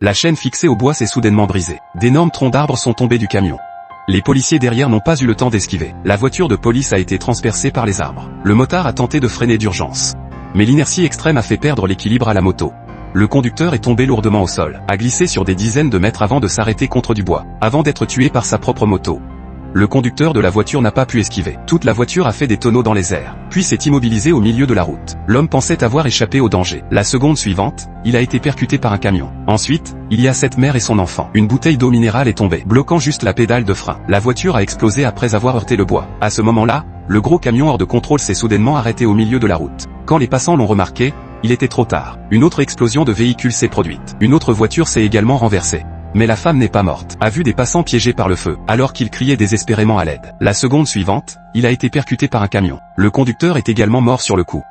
La chaîne fixée au bois s'est soudainement brisée. D'énormes troncs d'arbres sont tombés du camion. Les policiers derrière n'ont pas eu le temps d'esquiver. La voiture de police a été transpercée par les arbres. Le motard a tenté de freiner d'urgence. Mais l'inertie extrême a fait perdre l'équilibre à la moto. Le conducteur est tombé lourdement au sol, a glissé sur des dizaines de mètres avant de s'arrêter contre du bois, avant d'être tué par sa propre moto. Le conducteur de la voiture n'a pas pu esquiver. Toute la voiture a fait des tonneaux dans les airs, puis s'est immobilisé au milieu de la route. L'homme pensait avoir échappé au danger. La seconde suivante, il a été percuté par un camion. Ensuite, il y a cette mère et son enfant. Une bouteille d'eau minérale est tombée, bloquant juste la pédale de frein. La voiture a explosé après avoir heurté le bois. À ce moment-là, le gros camion hors de contrôle s'est soudainement arrêté au milieu de la route. Quand les passants l'ont remarqué, il était trop tard. Une autre explosion de véhicule s'est produite. Une autre voiture s'est également renversée. Mais la femme n'est pas morte, a vu des passants piégés par le feu, alors qu'ils criaient désespérément à l'aide. La seconde suivante, il a été percuté par un camion. Le conducteur est également mort sur le coup.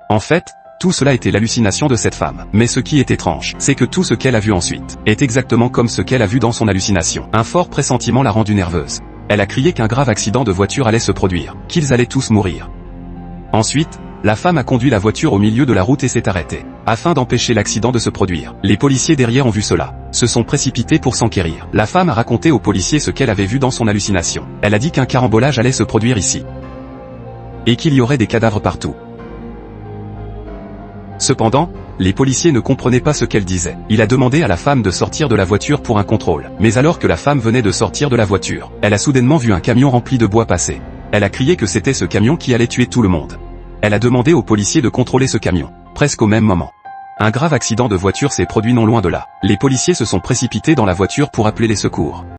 En fait, tout cela était l'hallucination de cette femme. Mais ce qui est étrange, c'est que tout ce qu'elle a vu ensuite, est exactement comme ce qu'elle a vu dans son hallucination. Un fort pressentiment l'a rendue nerveuse. Elle a crié qu'un grave accident de voiture allait se produire, qu'ils allaient tous mourir. Ensuite, la femme a conduit la voiture au milieu de la route et s'est arrêtée, afin d'empêcher l'accident de se produire. Les policiers derrière ont vu cela, se sont précipités pour s'enquérir. La femme a raconté aux policiers ce qu'elle avait vu dans son hallucination. Elle a dit qu'un carambolage allait se produire ici, et qu'il y aurait des cadavres partout. Cependant, les policiers ne comprenaient pas ce qu'elle disait. Il a demandé à la femme de sortir de la voiture pour un contrôle. Mais alors que la femme venait de sortir de la voiture, elle a soudainement vu un camion rempli de bois passer. Elle a crié que c'était ce camion qui allait tuer tout le monde. Elle a demandé aux policiers de contrôler ce camion. Presque au même moment, un grave accident de voiture s'est produit non loin de là. Les policiers se sont précipités dans la voiture pour appeler les secours.